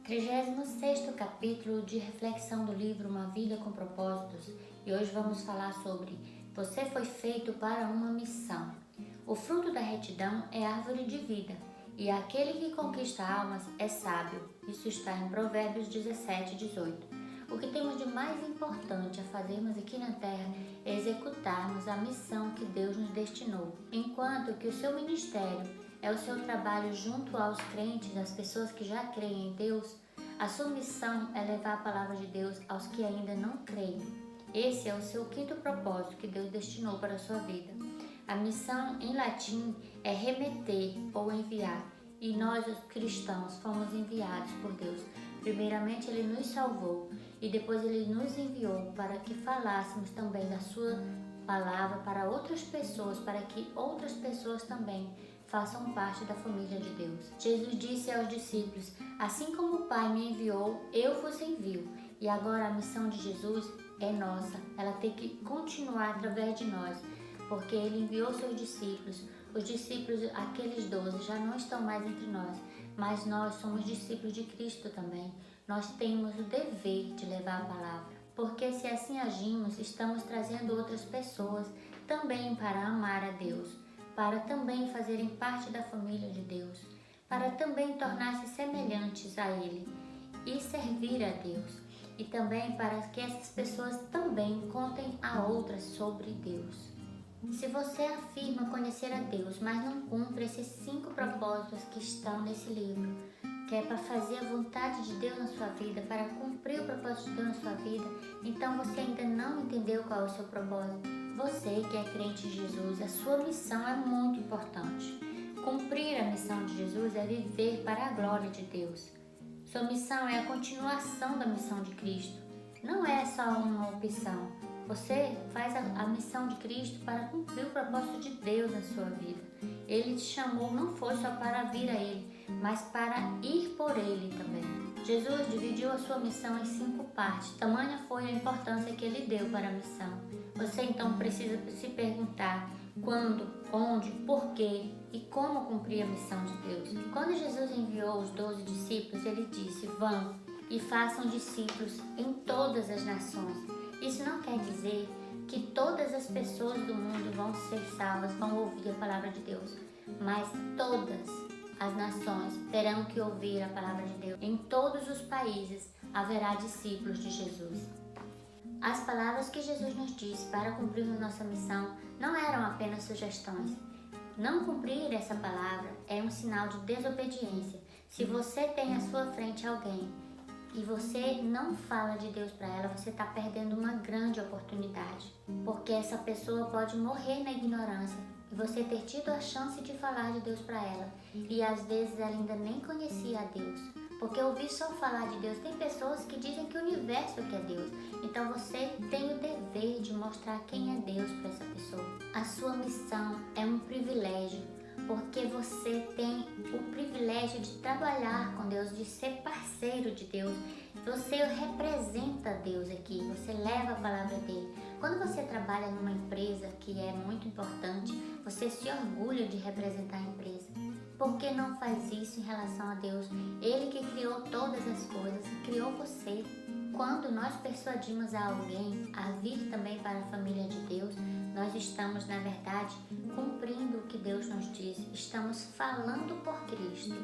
36º capítulo de reflexão do livro Uma Vida com Propósitos, e hoje vamos falar sobre Você foi feito para uma missão. O fruto da retidão é árvore de vida, e aquele que conquista almas é sábio. Isso está em Provérbios 17:18. O que temos de mais importante a fazermos aqui na Terra é executarmos a missão que Deus nos destinou. Enquanto que o seu ministério é o seu trabalho junto aos crentes, às pessoas que já creem em Deus, a sua missão é levar a palavra de Deus aos que ainda não creem. Esse é o seu quinto propósito que Deus destinou para a sua vida. A missão em latim é remeter ou enviar, e nós, os cristãos, fomos enviados por Deus. Primeiramente, Ele nos salvou e depois Ele nos enviou para que falássemos também da sua palavra para outras pessoas, para que outras pessoas também façam parte da família de Deus. Jesus disse aos discípulos: assim como o Pai me enviou, eu vos envio. E agora a missão de Jesus é nossa, ela tem que continuar através de nós, porque Ele enviou seus discípulos. Os discípulos, aqueles 12, já não estão mais entre nós, mas nós somos discípulos de Cristo também. Nós temos o dever de levar a palavra, porque se assim agimos, estamos trazendo outras pessoas também para amar a Deus, para também fazerem parte da família de Deus, para também tornar-se semelhantes a Ele e servir a Deus, e também para que essas pessoas também contem a outras sobre Deus. Se você afirma conhecer a Deus, mas não cumpre esses 5 propósitos que estão nesse livro, que é para fazer a vontade de Deus na sua vida, para cumprir o propósito de Deus na sua vida, então você ainda não entendeu qual é o seu propósito. Você que é crente em Jesus, a sua missão é muito importante. Cumprir a missão de Jesus é viver para a glória de Deus. Sua missão é a continuação da missão de Cristo. Não é só uma opção. Você faz a missão de Cristo para cumprir o propósito de Deus na sua vida. Ele te chamou não foi só para vir a Ele, mas para ir por Ele também. Jesus dividiu a sua missão em 5 partes. Tamanha foi a importância que Ele deu para a missão. Você então precisa se perguntar quando, onde, porquê e como cumprir a missão de Deus. Quando Jesus enviou os 12 discípulos, Ele disse: vão e façam discípulos em todas as nações. Isso não quer dizer que todas as pessoas do mundo vão ser salvas, vão ouvir a palavra de Deus, mas todas as nações terão que ouvir a palavra de Deus. Em todos os países haverá discípulos de Jesus. As palavras que Jesus nos disse para cumprirmos nossa missão não eram apenas sugestões. Não cumprir essa palavra é um sinal de desobediência. Se você tem à sua frente alguém e você não fala de Deus para ela, você está perdendo uma grande oportunidade, porque essa pessoa pode morrer na ignorância e você ter tido a chance de falar de Deus para ela, e às vezes ela ainda nem conhecia a Deus, porque ouvir só falar de Deus, tem pessoas que dizem que o universo é que é Deus, então você tem o dever de mostrar quem é Deus para essa pessoa. A sua missão é um privilégio, porque você tem o privilégio de trabalhar com Deus, de ser parceiro de Deus. Você representa Deus aqui, você leva a palavra dele. Quando você trabalha numa empresa que é muito importante, você se orgulha de representar a empresa. Por que não faz isso em relação a Deus? Ele que criou todas as coisas, criou você. Quando nós persuadimos a alguém a vir também para a família de Deus, nós estamos, na verdade, cumprindo o que Deus nos diz. Estamos falando por Cristo.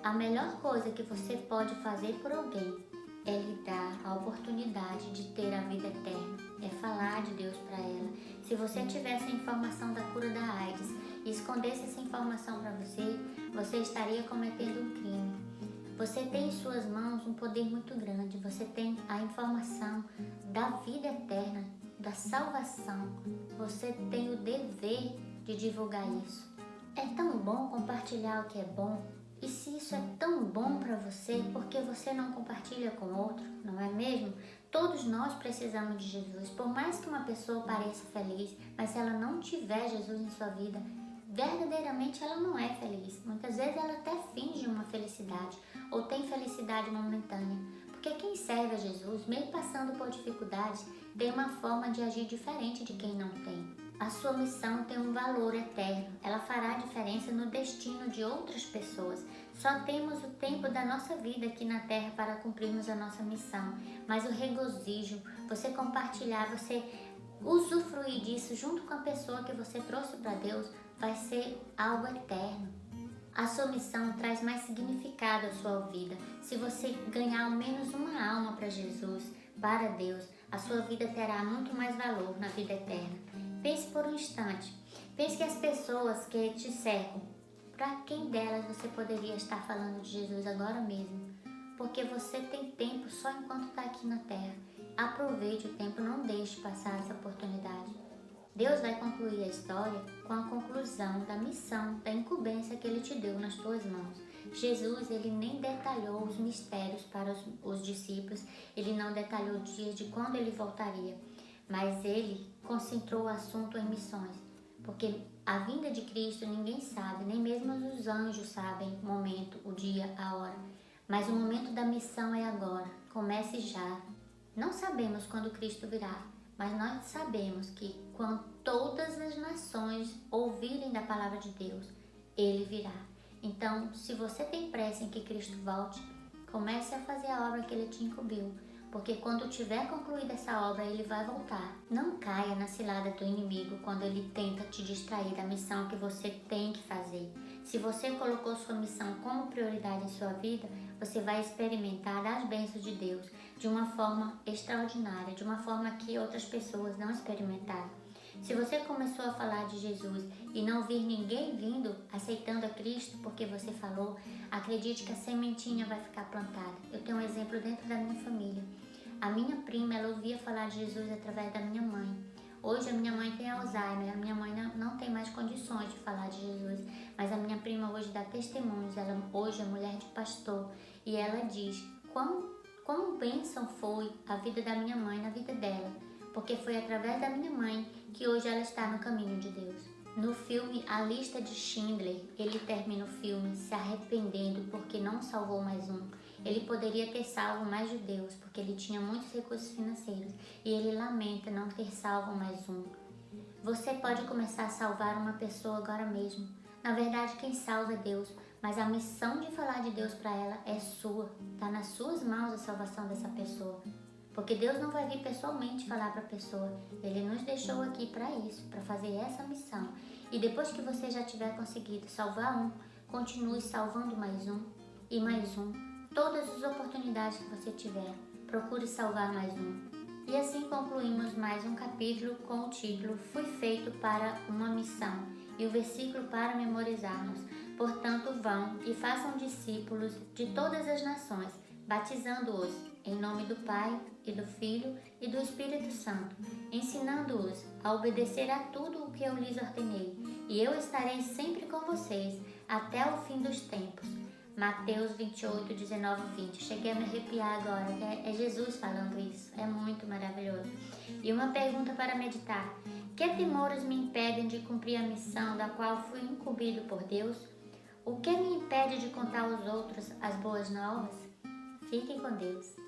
A melhor coisa que você pode fazer por alguém é lhe dar a oportunidade de ter a vida eterna. É falar de Deus para ela. Se você tivesse a informação da cura da AIDS e escondesse essa informação para você, você estaria cometendo um crime. Você tem em suas mãos um poder muito grande. Você tem a informação da vida eterna, da salvação. Você tem o dever de divulgar isso. É tão bom compartilhar o que é bom. E se isso é tão bom para você, por que você não compartilha com outro, não é mesmo? Todos nós precisamos de Jesus. Por mais que uma pessoa pareça feliz, mas se ela não tiver Jesus em sua vida, verdadeiramente ela não é feliz. Muitas vezes ela até finge uma felicidade ou tem felicidade momentânea. Porque quem serve a Jesus, mesmo passando por dificuldades, tem uma forma de agir diferente de quem não tem. A sua missão tem um valor eterno. Ela fará diferença no destino de outras pessoas. Só temos o tempo da nossa vida aqui na Terra para cumprirmos a nossa missão, mas o regozijo, você compartilhar, você usufruir disso junto com a pessoa que você trouxe para Deus, vai ser algo eterno. A sua missão traz mais significado à sua vida. Se você ganhar ao menos uma alma para Jesus, para Deus, a sua vida terá muito mais valor na vida eterna. Pense por um instante. Pense que as pessoas que te cercam, para quem delas você poderia estar falando de Jesus agora mesmo? Porque você tem tempo só enquanto está aqui na Terra. Aproveite o tempo, não deixe passar essa oportunidade. Deus vai concluir a história com a conclusão da missão, da incumbência que Ele te deu nas tuas mãos. Jesus, Ele nem detalhou os mistérios para os discípulos, Ele não detalhou os dias de quando Ele voltaria, mas Ele concentrou o assunto em missões, porque a vinda de Cristo ninguém sabe, nem mesmo os anjos sabem o momento, o dia, a hora, mas o momento da missão é agora, comece já. Não sabemos quando Cristo virá, mas nós sabemos que quando todas as nações ouvirem da palavra de Deus, Ele virá. Então, se você tem pressa em que Cristo volte, comece a fazer a obra que Ele te incumbiu, porque quando tiver concluída essa obra, Ele vai voltar. Não caia na cilada do inimigo quando ele tenta te distrair da missão que você tem que fazer. Se você colocou sua missão como prioridade em sua vida, você vai experimentar as bênçãos de Deus de uma forma extraordinária, de uma forma que outras pessoas não experimentaram. Se você começou a falar de Jesus e não vir ninguém vindo, aceitando a Cristo porque você falou, acredite que a sementinha vai ficar plantada. Eu tenho um exemplo dentro da minha família. A minha prima, ela ouvia falar de Jesus através da minha mãe. Hoje a minha mãe tem Alzheimer, a minha mãe não tem mais condições de falar de Jesus, mas a minha prima hoje dá testemunhos, ela hoje é mulher de pastor, e ela diz quão bênção foi a vida da minha mãe na vida dela, porque foi através da minha mãe que hoje ela está no caminho de Deus. No filme A Lista de Schindler, ele termina o filme se arrependendo porque não salvou mais um. Ele poderia ter salvo mais judeus, porque ele tinha muitos recursos financeiros, e ele lamenta não ter salvo mais um. Você pode começar a salvar uma pessoa agora mesmo. Na verdade, quem salva é Deus, mas a missão de falar de Deus para ela é sua. Está nas suas mãos a salvação dessa pessoa. Porque Deus não vai vir pessoalmente falar para a pessoa. Ele nos deixou aqui para isso, para fazer essa missão. E depois que você já tiver conseguido salvar um, continue salvando mais um e mais um. Todas as oportunidades que você tiver, procure salvar mais um. E assim concluímos mais um capítulo com o título Fui feito para uma missão e o versículo para memorizarmos. Portanto, vão e façam discípulos de todas as nações, batizando-os em nome do Pai e do Filho e do Espírito Santo, ensinando-os a obedecer a tudo o que eu lhes ordenei, e eu estarei sempre com vocês até o fim dos tempos. Mateus 28, 19 e 20. Cheguei a me arrepiar agora, é Jesus falando isso, é muito maravilhoso. E uma pergunta para meditar: que temores me impedem de cumprir a missão da qual fui incumbido por Deus? O que me impede de contar aos outros as boas novas? Fiquem com Deus.